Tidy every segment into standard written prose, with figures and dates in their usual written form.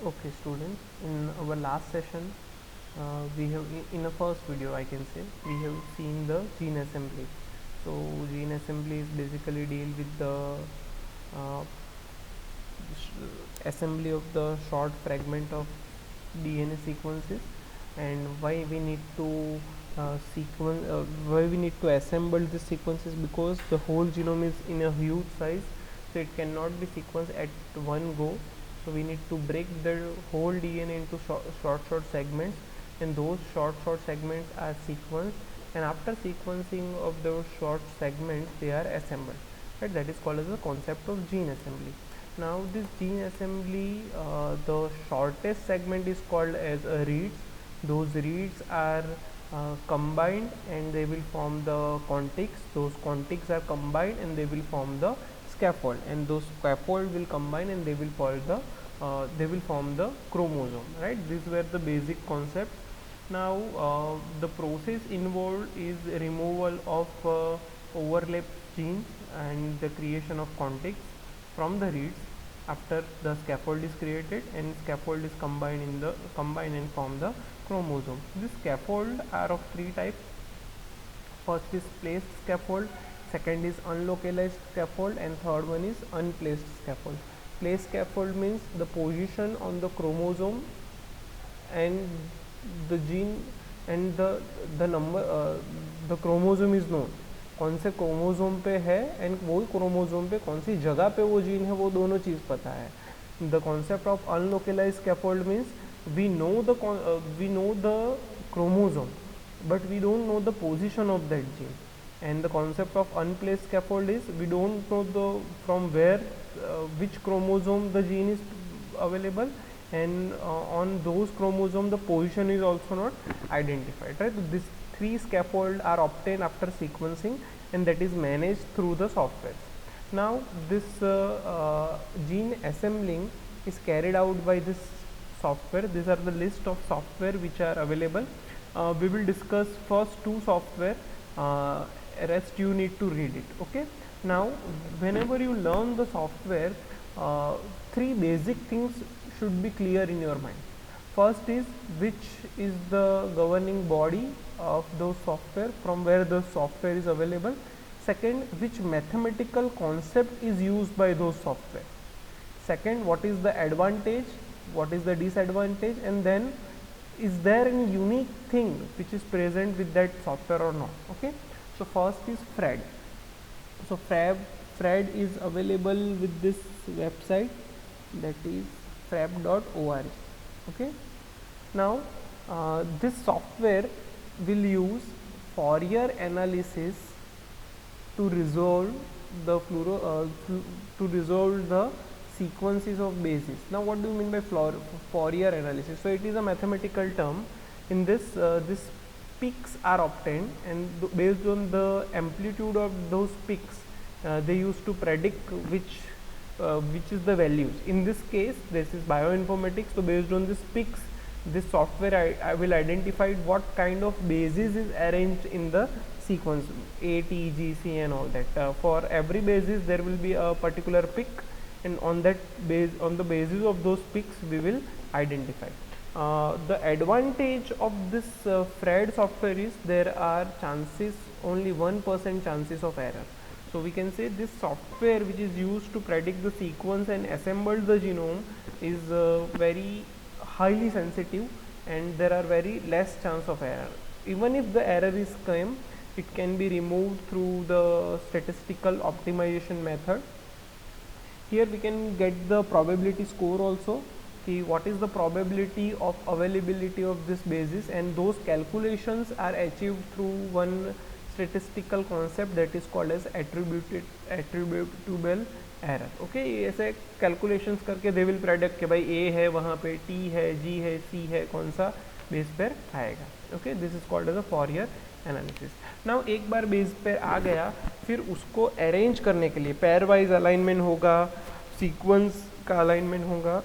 Okay, students, in our last session, we have in the first video, I can say, we have seen the gene assembly. So gene assembly is basically deal with the uh, assembly of the short fragment of DNA sequences, and why we need to assemble the sequences, because the whole genome is in a huge size, so it cannot be sequenced at one go. So we need to break the whole DNA into short segments, and those short segments are sequenced, and after sequencing of those short segments they are assembled, right? That is called as the concept of gene assembly. Now this gene assembly, the shortest segment is called as a reads. Those reads are combined and they will form the contigs. Those contigs are combined and they will form the scaffold, and those scaffold will combine and they will form the chromosome, right? These were the basic concepts. Now the process involved is removal of overlap genes and the creation of contigs from the reads after the scaffold is created, and scaffold is combined and form the chromosome. This scaffold are of three types. First is placed scaffold, second is unlocalized scaffold, and third one is unplaced scaffold. Placed scaffold means the position on the chromosome and the gene and the number, the chromosome is known, कौन से chromosome पे है and वो chromosome पे कौन सी जगह पे वो जीन है, वो दोनों चीज़ पता है. The concept of unlocalised scaffold means we know the chromosome, but we don't know the position of that gene. And the concept of unplaced scaffold is we don't know the from where which chromosome the gene is available, and on those chromosome the position is also not identified, right? So these three scaffold are obtained after sequencing, and that is managed through the software. Now this gene assembling is carried out by this software. These are the list of software which are available. We will discuss first two software, rest you need to read it. Okay, now whenever you learn the software, three basic things should be clear in your mind. First is which is the governing body of those software, from where the software is available. Second, which mathematical concept is used by those software. Second, what is the advantage, what is the disadvantage, and then is there any unique thing which is present with that software or not. Okay, so first is FRED. So FRED is available with this website, that is freb.org. okay, now this software will use Fourier analysis to resolve the sequences of bases. Now what do you mean by Fourier analysis? So it is a mathematical term. In this this peaks are obtained, and based on the amplitude of those peaks they used to predict which is the values. In this case this is bioinformatics, so based on this peaks, this software I will identify what kind of bases is arranged in the sequence A, T, G, C and all that. For every basis there will be a particular peak, and on that on the basis of those peaks we will identify. The advantage of this FRED software is there are chances, only 1% chances of error. So we can say this software which is used to predict the sequence and assemble the genome is very highly sensitive, and there are very less chance of error. Even if the error is came, it can be removed through the statistical optimization method. Here we can get the probability score also, what is the probability of availability of this basis, and those calculations are achieved through one statistical concept that is called as attributable error. Okay, ऐसे calculations करके they will predict कि भाई A है वहाँ पे, T है, G है, C है, कौन सा बेस पर आएगा. Okay, this is called as a Fourier analysis. Now एक बार बेस पर आ गया, फिर उसको अरेंज करने के लिए पेयर वाइज अलाइनमेंट होगा, सीक्वेंस का अलाइनमेंट होगा.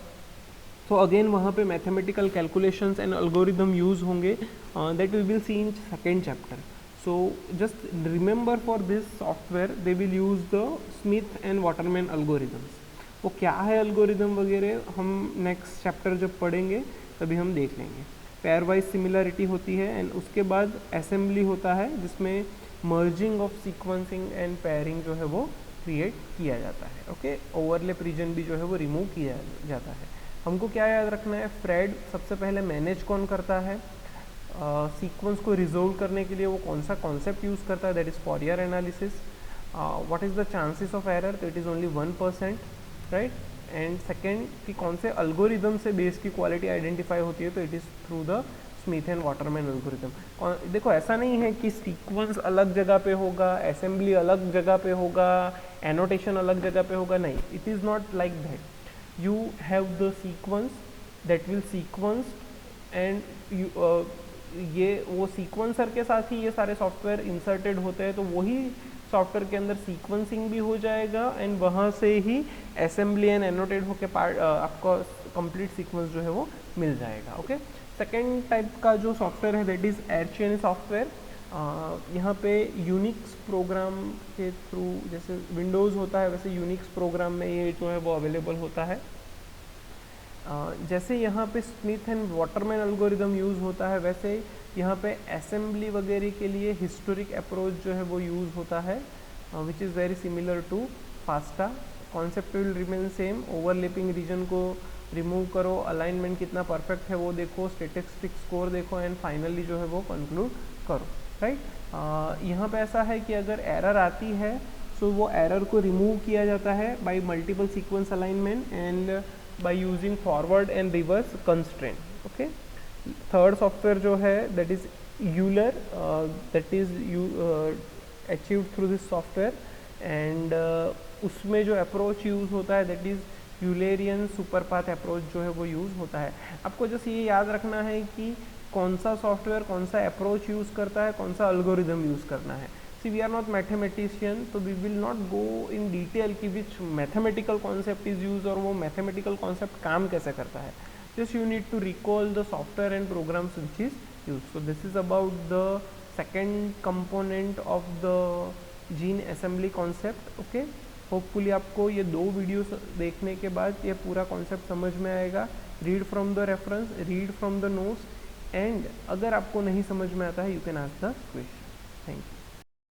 So again वहाँ पे mathematical calculations and algorithm use होंगे, that we will see in second chapter. So just remember, for this software they will use the Smith and Waterman algorithms. वो क्या है algorithm वगैरह हम नेक्स्ट चैप्टर जब पढ़ेंगे तभी हम देख लेंगे। पेयर वाइज सिमिलरिटी होती है एंड उसके बाद असेंबली होता है जिसमें merging of sequencing and pairing जो है वो क्रिएट किया जाता है। ओके, ओवरलैप रीजन भी जो है वो रिमूव किया जाता है। हमको क्या याद रखना है, फ्रेड सबसे पहले मैनेज कौन करता है, सीक्वेंस को रिजोल्व करने के लिए वो कौन सा कॉन्सेप्ट यूज़ करता है, that is Fourier analysis. What is the chances of error, तो it is only 1%, right. And second कि कौन से अल्गोरिदम से बेस की क्वालिटी आइडेंटिफाई होती है, तो it is through the Smith and Waterman algorithm. देखो ऐसा नहीं है कि सीक्वेंस अलग जगह पे होगा, असेंबली अलग जगह पे होगा, एनोटेशन अलग जगह पे होगा, नहीं, it is not like that. You have the sequence that will sequence and you ये वो सीक्वेंसर के साथ ही ये सारे सॉफ्टवेयर इंसर्टेड होते हैं, तो वही सॉफ्टवेयर के अंदर सीक्वेंसिंग भी हो जाएगा एंड वहाँ से ही असेंबली एंड एनोटेड होके पार्ट आपको कंप्लीट सीक्वेंस जो है वो मिल जाएगा। ओके, सेकेंड टाइप का जो सॉफ्टवेयर है दैट इज़ एयरचेन सॉफ्टवेयर। यहाँ पे यूनिक्स प्रोग्राम के थ्रू, जैसे विंडोज़ होता है वैसे यूनिक्स प्रोग्राम में ये जो है वो अवेलेबल होता है। जैसे यहाँ पे Smith and Waterman algorithm use होता है, वैसे यहाँ पे असेंबली वगैरह के लिए हिस्टोरिक अप्रोच जो है वो यूज़ होता है, which is very similar to FASTA. Concept will remain same, overlapping region को रिमूव करो, अलाइनमेंट कितना परफेक्ट है वो देखो, स्टैटिस्टिक स्कोर देखो एंड फाइनली जो है वो कंक्लूड करो, राइट। यहाँ पे ऐसा है कि अगर एरर आती है सो वो एरर को रिमूव किया जाता है bye multiple sequence alignment and by using forward and reverse constraint. Okay, third software जो है that is Euler, that is achieved through this software and उसमें जो अप्रोच यूज़ होता है that is Eulerian super path approach जो है वो use होता है। आपको जैसे ये याद रखना है कि कौन सा सॉफ्टवेयर कौन सा अप्रोच यूज़ करता है, कौन सा एल्गोरिदम यूज़ करना है। See, we are not mathematician, so we will not go in detail कि which mathematical concept is used और वो mathematical concept काम कैसे करता है। Just you need to recall the software and programs which is used. So this is about the second component of the gene assembly concept. Okay, hopefully आपको ये दो videos देखने के बाद ये पूरा कॉन्सेप्ट समझ में आएगा। Read from the reference, read from the notes, and अगर आपको नहीं समझ में आता है you can ask the question. Thank you.